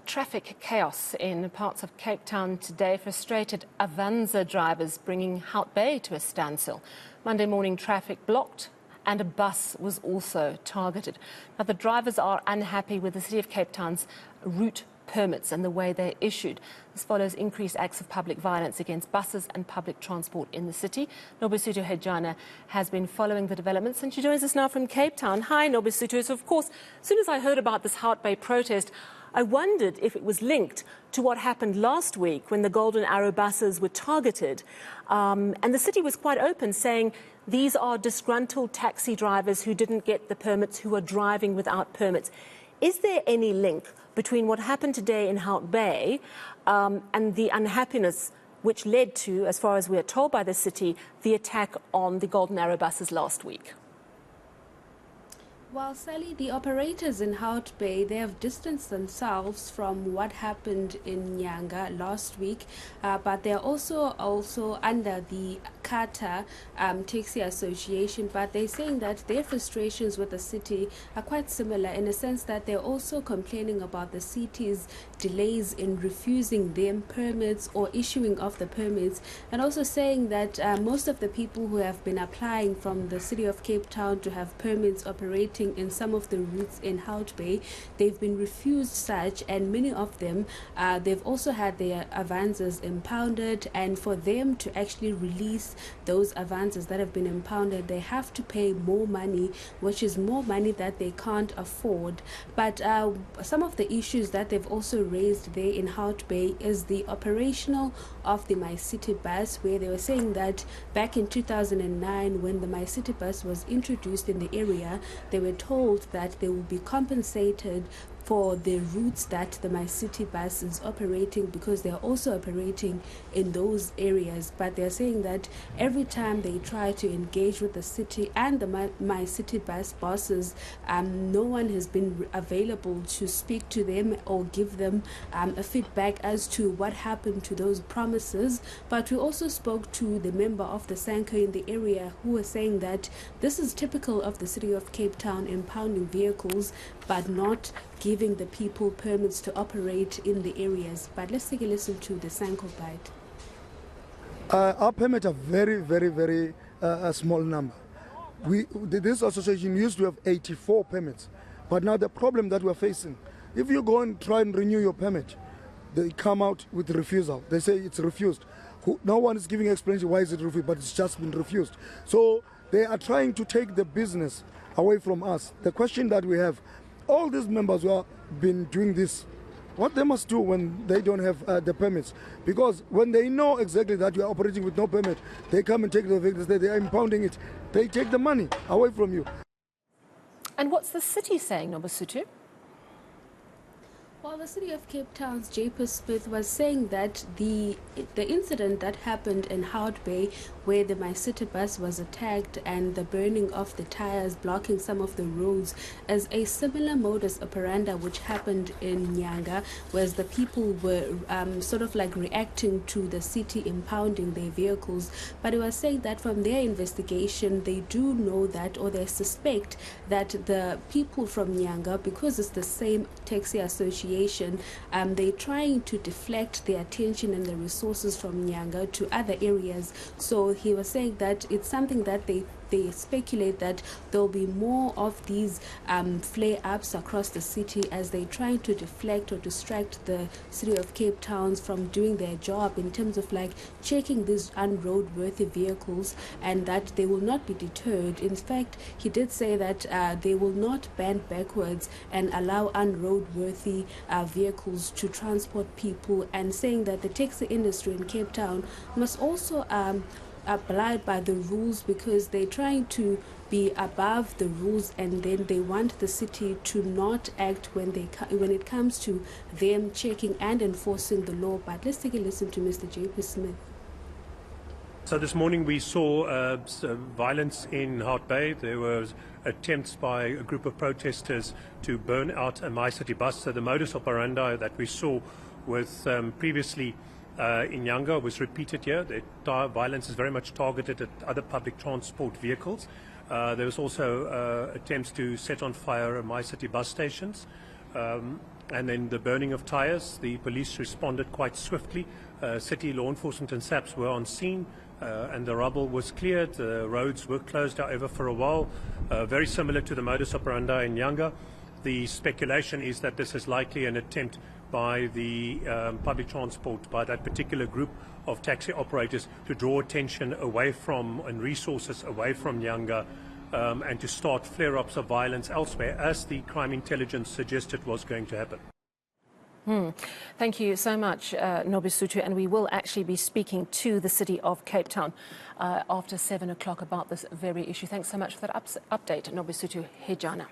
Traffic chaos in parts of Cape Town today frustrated Avanza drivers, bringing Hout Bay to a standstill. Monday morning traffic blocked and a bus was also targeted. Now, the drivers are unhappy with the City of Cape Town's route permits and the way they're issued. This follows increased acts of public violence against buses and public transport in the city. Nobesuthu Hejana has been following the developments and she joins us now from Cape Town. Hi, Nobesuthu. So, of course, as soon as I heard about this Hout Bay protest, I wondered if it was linked to what happened last week when the Golden Arrow buses were targeted. And the city was quite open, saying these are disgruntled taxi drivers who didn't get the permits, who are driving without permits. Is there any link between what happened today in Hout Bay and the unhappiness which led to, as far as we are told by the city, the attack on the Golden Arrow buses last week? Well, Sally, the operators in Hout Bay, they have distanced themselves from what happened in eNCA last week, but they're also under the Qatar Taxi Association, but they're saying that their frustrations with the city are quite similar in a sense that they're also complaining about the city's delays in refusing them permits or issuing of the permits, and also saying that most of the people who have been applying from the City of Cape Town to have permits operating in some of the routes in Hout Bay, they've been refused such, and many of them they've also had their avances impounded, and for them to actually release those avances that have been impounded, they have to pay more money, which is more money that they can't afford. But some of the issues that they've also raised there in Hout Bay is the operational of the My City bus, where they were saying that back in 2009, when the My City bus was introduced in the area, they were told that they will be compensated for the routes that the My City bus is operating, because they are also operating in those areas. But they're saying that every time they try to engage with the city and the My City bus bosses, no one has been available to speak to them or give them a feedback as to what happened to those promises. But we also spoke to the member of the eNCA in the area, who was saying that this is typical of the City of Cape Town impounding vehicles but not giving the people permits to operate in the areas. But let's take a listen to the eNCA bite. Our permits are very a small number. This association used to have 84 permits, but now the problem that we're facing, if you go and try and renew your permit, they come out with refusal. They say it's refused. No one is giving explanation why is it refused, but it's just been refused. So they are trying to take the business away from us. The question that we have, all these members who have been doing this, what they must do when they don't have the permits, because when they know exactly that you are operating with no permit, they come and take the vehicles, they are impounding it, they take the money away from you. And what's the city saying, Nobesuthu? Well, the City of Cape Town's J.P. Smith was saying that the incident that happened in Hout Bay, where the My City bus was attacked and the burning of the tires blocking some of the roads, is a similar modus operandi which happened in eNCA, whereas the people were sort of like reacting to the city impounding their vehicles. But it was saying that from their investigation, they do know that, or they suspect that the people from eNCA, because it's the same taxi association, they're trying to deflect the attention and the resources from eNCA to other areas. So he was saying that it's something that they speculate that there'll be more of these flare-ups across the city as they're trying to deflect or distract the City of Cape Town from doing their job in terms of like checking these unroadworthy vehicles, and that they will not be deterred. In fact, he did say that they will not bend backwards and allow unroadworthy vehicles to transport people, and saying that the taxi industry in Cape Town must also abide by the rules, because they're trying to be above the rules, and then they want the city to not act when it comes to them checking and enforcing the law. But let's take a listen to Mr. J.P. Smith. So this morning we saw violence in Hout Bay. There was attempts by a group of protesters to burn out a My City bus. So the modus operandi that we saw with previously in eNCA was repeated here. The violence is very much targeted at other public transport vehicles. There was also attempts to set on fire My City bus stations. and then the burning of tyres. The police responded quite swiftly. City law enforcement and SAPs were on scene, and the rubble was cleared. The roads were closed, however, for a while, very similar to the modus operandi in Nyanga. The speculation is that this is likely an attempt by the public transport, by that particular group of taxi operators, to draw attention away from and resources away from Nyanga, and to start flare-ups of violence elsewhere, as the crime intelligence suggested was going to happen. Thank you so much, Nobesuthu, and we will actually be speaking to the City of Cape Town after 7 o'clock about this very issue. Thanks so much for that update, Nobesuthu Hejana.